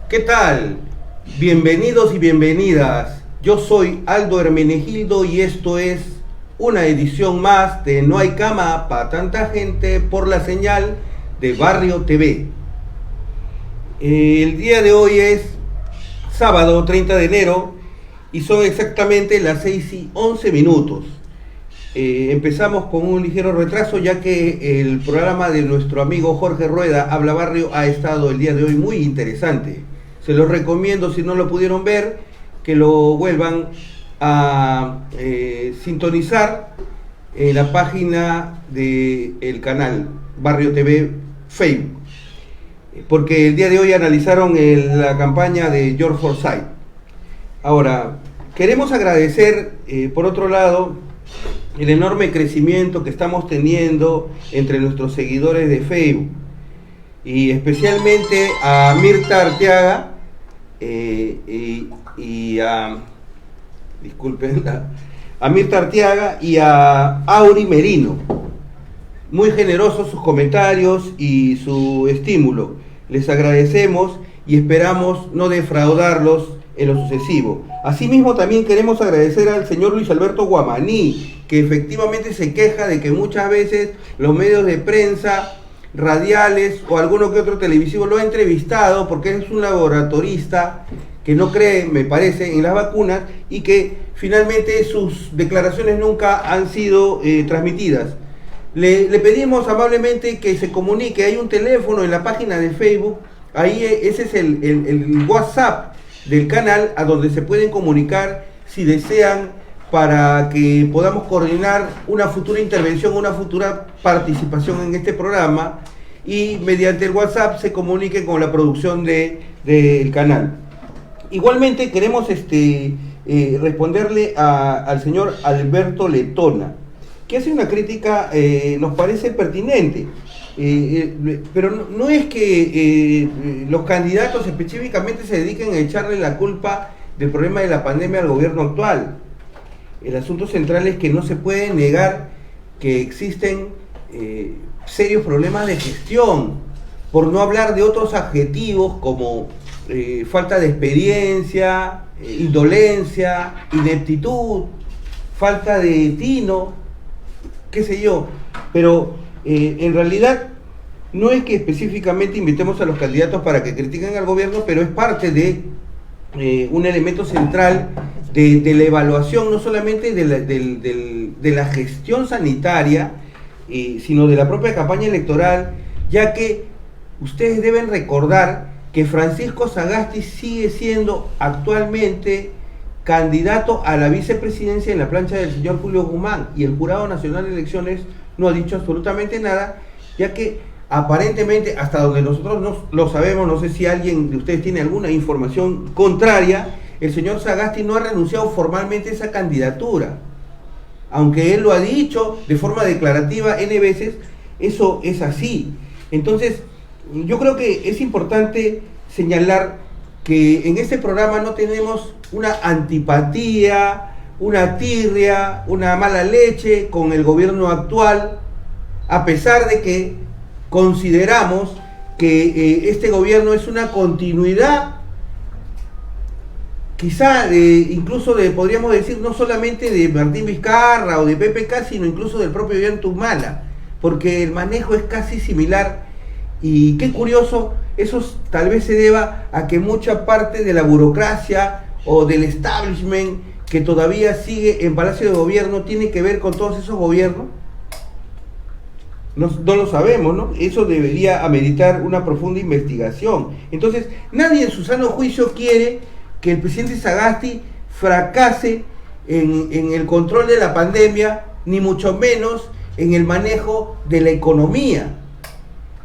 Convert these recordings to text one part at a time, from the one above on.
¿Qué tal? Bienvenidos y bienvenidas. Yo soy Aldo Hermenegildo y esto es una edición más de No hay cama para tanta gente por la señal de Barrio TV. El día de hoy es sábado 30 de enero y son exactamente las 6:11. Empezamos con un ligero retraso ya que el programa de nuestro amigo Jorge Rueda, Habla Barrio, ha estado el día de hoy muy interesante. Se los recomiendo, si no lo pudieron ver, que lo vuelvan a sintonizar en la página del canal Barrio TV Facebook, porque el día de hoy analizaron la campaña de George Forsyth. Ahora, queremos agradecer, por otro lado, el enorme crecimiento que estamos teniendo entre nuestros seguidores de Facebook, y especialmente a Mirta Arteaga a Mirta Arteaga y a Auri Merino. Muy generosos sus comentarios y su estímulo. Les agradecemos y esperamos no defraudarlos en lo sucesivo. Asimismo, también queremos agradecer al señor Luis Alberto Guamaní, que efectivamente se queja de que muchas veces los medios de prensa, radiales o alguno que otro televisivo lo ha entrevistado porque es un laboratorista que no cree, me parece, en las vacunas y que finalmente sus declaraciones nunca han sido transmitidas. Le pedimos amablemente que se comunique. Hay un teléfono en la página de Facebook, ahí ese es el WhatsApp del canal, a donde se pueden comunicar si desean, para que podamos coordinar una futura intervención, una futura participación en este programa, y mediante el WhatsApp se comunique con la producción del canal. Igualmente queremos responderle al señor Alberto Letona, que hace una crítica, nos parece pertinente, pero no es que los candidatos específicamente se dediquen a echarle la culpa del problema de la pandemia al gobierno actual. El asunto central es que no se puede negar que existen serios problemas de gestión, por no hablar de otros adjetivos como falta de experiencia, indolencia, ineptitud, falta de tino, qué sé yo. Pero en realidad no es que específicamente invitemos a los candidatos para que critiquen al gobierno, pero es parte de un elemento central de la evaluación, no solamente de la gestión sanitaria, sino de la propia campaña electoral, ya que ustedes deben recordar que Francisco Sagasti sigue siendo actualmente candidato a la vicepresidencia en la plancha del señor Julio Guzmán, y el Jurado Nacional de Elecciones no ha dicho absolutamente nada, ya que aparentemente, hasta donde nosotros no lo sabemos, no sé si alguien de ustedes tiene alguna información contraria, el señor Sagasti no ha renunciado formalmente a esa candidatura. Aunque él lo ha dicho de forma declarativa N veces, eso es así. Entonces, yo creo que es importante señalar que en este programa no tenemos una antipatía, una tirria, una mala leche con el gobierno actual, a pesar de que consideramos que este gobierno es una continuidad, quizá incluso podríamos decir, no solamente de Martín Vizcarra o de PPK, sino incluso del propio Ollanta Humala, porque el manejo es casi similar. Y qué curioso, eso tal vez se deba a que mucha parte de la burocracia o del establishment que todavía sigue en Palacio de Gobierno tiene que ver con todos esos gobiernos. No lo sabemos, ¿no? Eso debería ameritar una profunda investigación. Entonces, nadie en su sano juicio quiere que el presidente Sagasti fracase en el control de la pandemia, ni mucho menos en el manejo de la economía.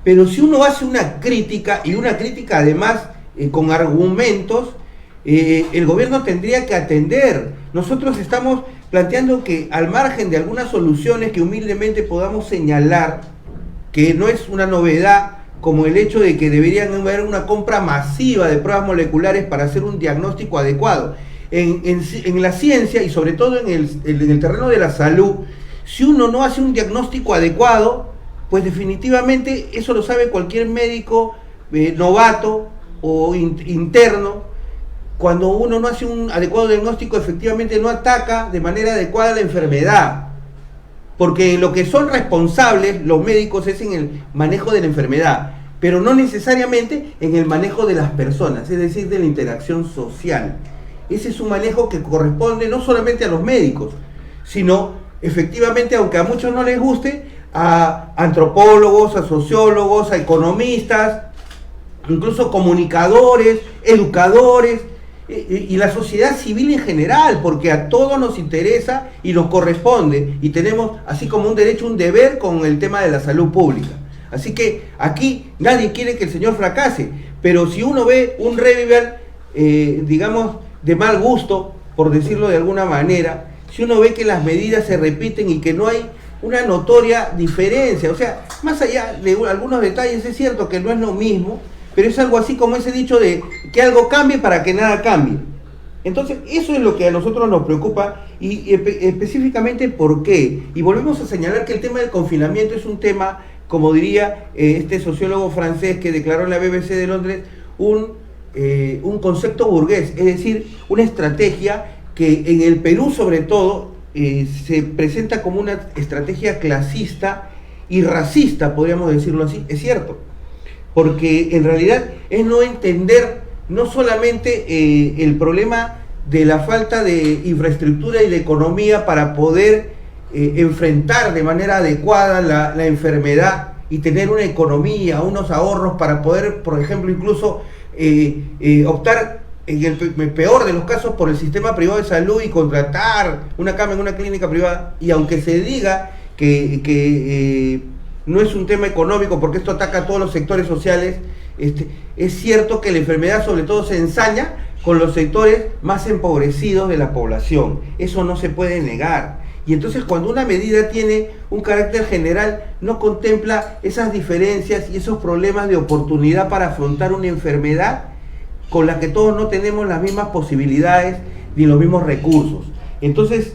Pero si uno hace una crítica, y una crítica además con argumentos, el gobierno tendría que atender. Nosotros estamos planteando que, al margen de algunas soluciones que humildemente podamos señalar, que no es una novedad, como el hecho de que deberían haber una compra masiva de pruebas moleculares para hacer un diagnóstico adecuado. En la ciencia, y sobre todo en el terreno de la salud, si uno no hace un diagnóstico adecuado, pues definitivamente eso lo sabe cualquier médico novato o interno, cuando uno no hace un adecuado diagnóstico, efectivamente no ataca de manera adecuada la enfermedad. Porque lo que son responsables los médicos es en el manejo de la enfermedad, pero no necesariamente en el manejo de las personas, es decir, de la interacción social. Ese es un manejo que corresponde no solamente a los médicos, sino efectivamente, aunque a muchos no les guste, a antropólogos, a sociólogos, a economistas, incluso comunicadores, educadores, y la sociedad civil en general, porque a todos nos interesa y nos corresponde, y tenemos así como un derecho, un deber con el tema de la salud pública. Así que aquí nadie quiere que el señor fracase, pero si uno ve un revival, digamos, de mal gusto, por decirlo de alguna manera, si uno ve que las medidas se repiten y que no hay una notoria diferencia, o sea, más allá de algunos detalles, es cierto que no es lo mismo, pero es algo así como ese dicho de que algo cambie para que nada cambie. Entonces, eso es lo que a nosotros nos preocupa, y específicamente ¿por qué? Y volvemos a señalar que el tema del confinamiento es un tema, como diría este sociólogo francés que declaró en la BBC de Londres, un concepto burgués, es decir, una estrategia que en el Perú sobre todo se presenta como una estrategia clasista y racista, podríamos decirlo así, es cierto. Porque en realidad es no entender no solamente el problema de la falta de infraestructura y de economía para poder enfrentar de manera adecuada la enfermedad y tener una economía, unos ahorros para poder, por ejemplo, incluso optar en el peor de los casos por el sistema privado de salud y contratar una cama en una clínica privada. Y aunque se diga que no es un tema económico porque esto ataca a todos los sectores sociales, es cierto que la enfermedad sobre todo se ensaña con los sectores más empobrecidos de la población. Eso no se puede negar. Y entonces cuando una medida tiene un carácter general, no contempla esas diferencias y esos problemas de oportunidad para afrontar una enfermedad con la que todos no tenemos las mismas posibilidades ni los mismos recursos. Entonces,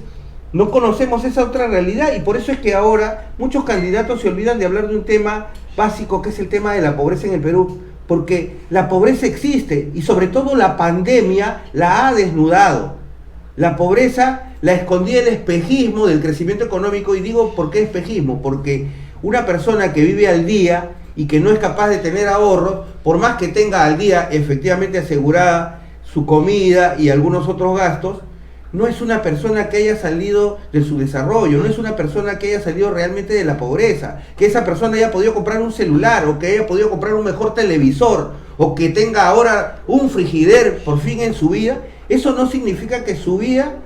no conocemos esa otra realidad, y por eso es que ahora muchos candidatos se olvidan de hablar de un tema básico, que es el tema de la pobreza en el Perú, porque la pobreza existe y sobre todo la pandemia la ha desnudado. La pobreza la escondía el espejismo del crecimiento económico, y digo ¿por qué espejismo? Porque una persona que vive al día y que no es capaz de tener ahorros, por más que tenga al día efectivamente asegurada su comida y algunos otros gastos, no es una persona que haya salido de su desarrollo, no es una persona que haya salido realmente de la pobreza, que esa persona haya podido comprar un celular, o que haya podido comprar un mejor televisor, o que tenga ahora un frigider por fin en su vida. Eso no significa que su vida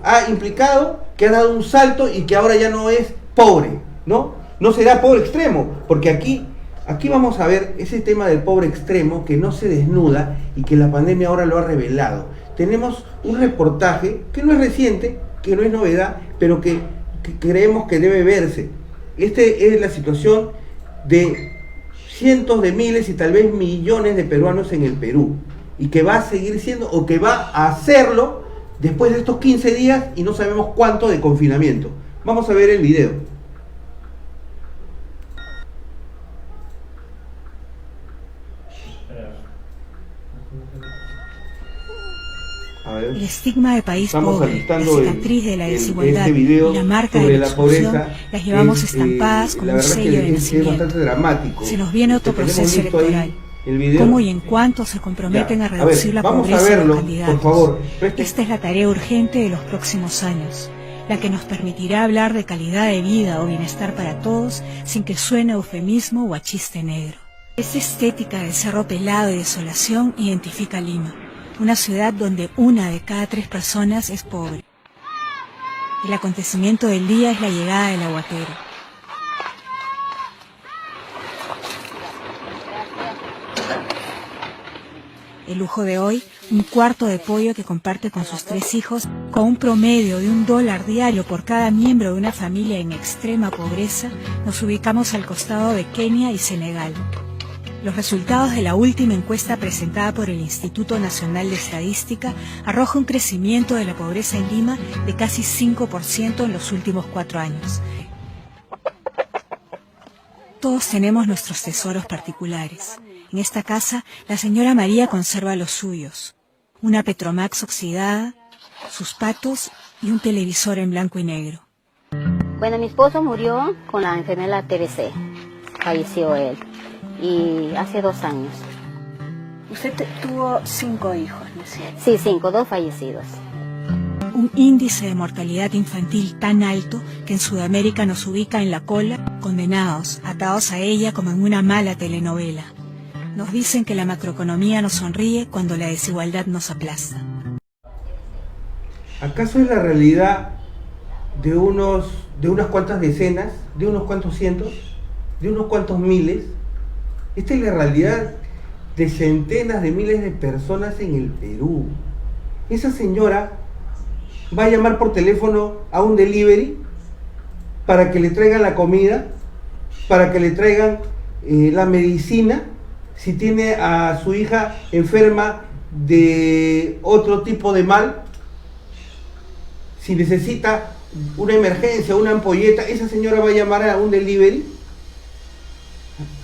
ha implicado que ha dado un salto y que ahora ya no es pobre, ¿no? No será pobre extremo, porque aquí vamos a ver ese tema del pobre extremo que no se desnuda y que la pandemia ahora lo ha revelado. Tenemos un reportaje que no es reciente, que no es novedad, pero que creemos que debe verse. Es la situación de cientos de miles y tal vez millones de peruanos en el Perú, y que va a seguir siendo, o que va a hacerlo después de estos 15 días y no sabemos cuánto de confinamiento. Vamos a ver el video. El estigma de país pobre, la cicatriz de la desigualdad y la marca de la exclusión las llevamos estampadas como un sello de nacimiento. Se nos viene otro proceso electoral. ¿Cómo y en cuánto se comprometen a reducir la pobreza de los candidatos? Esta es la tarea urgente de los próximos años, la que nos permitirá hablar de calidad de vida o bienestar para todos sin que suene eufemismo o a chiste negro. Esta estética del cerro pelado y desolación identifica a Lima, una ciudad donde 1 de cada 3 personas es pobre. El acontecimiento del día es la llegada del aguatero. El lujo de hoy, un cuarto de pollo que comparte con sus 3 hijos, con un promedio de $1 diario por cada miembro de una familia en extrema pobreza, nos ubicamos al costado de Kenia y Senegal. Los resultados de la última encuesta presentada por el Instituto Nacional de Estadística arroja un crecimiento de la pobreza en Lima de casi 5% en los últimos 4 años. Todos tenemos nuestros tesoros particulares. En esta casa, la señora María conserva los suyos. Una Petromax oxidada, sus patos y un televisor en blanco y negro. Bueno, mi esposo murió con la enfermedad TBC. Falleció él. Y hace 2 años. Usted tuvo 5 hijos, ¿no es cierto? Sí, 5, 2 fallecidos. Un índice de mortalidad infantil tan alto que en Sudamérica nos ubica en la cola, condenados, atados a ella como en una mala telenovela. Nos dicen que la macroeconomía nos sonríe cuando la desigualdad nos aplasta. ¿Acaso es la realidad de unas cuantas decenas, de unos cuantos cientos, de unos cuantos miles? Esta es la realidad de centenas de miles de personas en el Perú. Esa señora va a llamar por teléfono a un delivery para que le traigan la comida, para que le traigan la medicina, si tiene a su hija enferma de otro tipo de mal, si necesita una emergencia, una ampolleta, esa señora va a llamar a un delivery.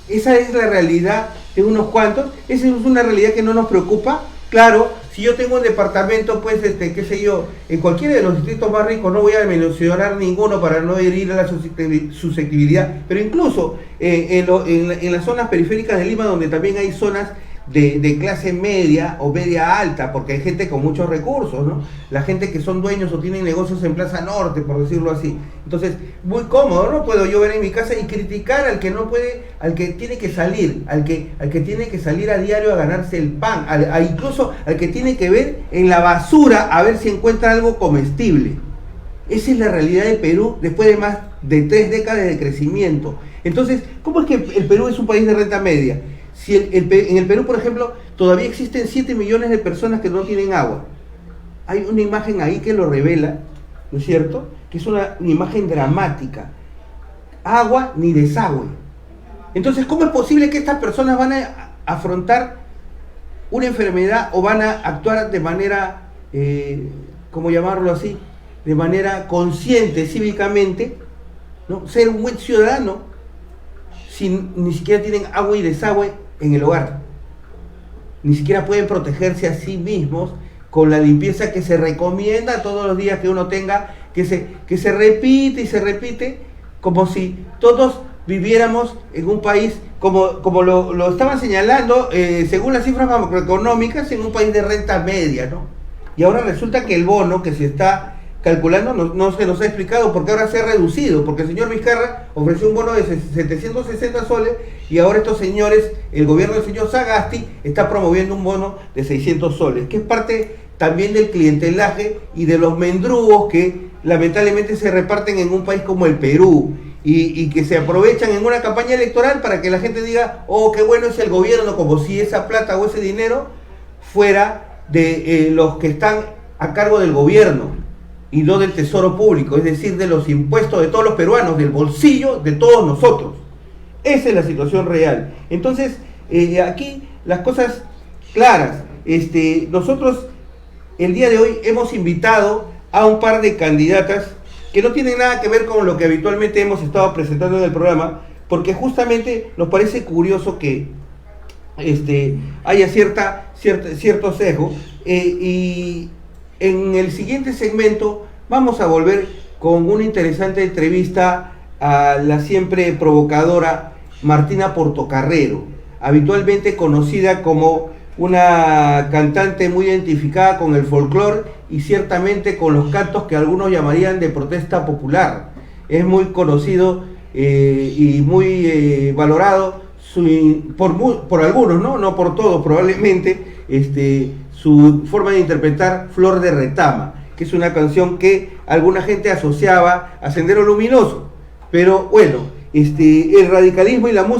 Esa es la realidad de unos cuantos. Esa es una realidad que no nos preocupa. Claro, si yo tengo un departamento, pues, qué sé yo, en cualquiera de los distritos más ricos, no voy a mencionar ninguno para no herir a la susceptibilidad, pero incluso en las zonas periféricas de Lima, donde también hay zonas de clase media o media alta, porque hay gente con muchos recursos, ¿no? La gente que son dueños o tienen negocios en Plaza Norte, por decirlo así. Entonces, muy cómodo, ¿no? Puedo yo ver en mi casa y criticar al que no puede, al que tiene que salir, al que tiene que salir a diario a ganarse el pan, incluso al que tiene que ver en la basura a ver si encuentra algo comestible. Esa es la realidad del Perú después de más de 3 décadas de crecimiento. Entonces, ¿cómo es que el Perú es un país de renta media? Si en el Perú, por ejemplo, todavía existen 7 millones de personas que no tienen agua. Hay una imagen ahí que lo revela, ¿no es cierto? Que es una imagen dramática. Agua ni desagüe. Entonces, ¿cómo es posible que estas personas van a afrontar una enfermedad o van a actuar de manera, ¿cómo llamarlo así? De manera consciente, cívicamente, ¿no? Ser un buen ciudadano si ni siquiera tienen agua y desagüe en el hogar? Ni siquiera pueden protegerse a sí mismos con la limpieza que se recomienda todos los días que uno tenga, que se repite y se repite, como si todos viviéramos en un país, como lo estaban señalando, según las cifras macroeconómicas, en un país de renta media, ¿no? Y ahora resulta que el bono que se está calculando no se nos ha explicado porque ahora se ha reducido, porque el señor Vizcarra ofreció un bono de 760 soles y ahora estos señores, el gobierno del señor Sagasti está promoviendo un bono de 600 soles, que es parte también del clientelaje y de los mendrugos que lamentablemente se reparten en un país como el Perú y que se aprovechan en una campaña electoral para que la gente diga, oh, qué bueno es el gobierno, como si esa plata o ese dinero fuera de los que están a cargo del gobierno y no del tesoro público, es decir, de los impuestos de todos los peruanos, del bolsillo de todos nosotros. Esa es la situación real. Entonces, aquí las cosas claras. Nosotros el día de hoy hemos invitado a un par de candidatas que no tienen nada que ver con lo que habitualmente hemos estado presentando en el programa, porque justamente nos parece curioso que haya cierto sesgo, y en el siguiente segmento vamos a volver con una interesante entrevista a la siempre provocadora Martina Portocarrero, habitualmente conocida como una cantante muy identificada con el folclore y ciertamente con los cantos que algunos llamarían de protesta popular. Es muy conocido y muy valorado por algunos, no por todos probablemente, su forma de interpretar Flor de Retama, que es una canción que alguna gente asociaba a Sendero Luminoso, pero bueno, el radicalismo y la música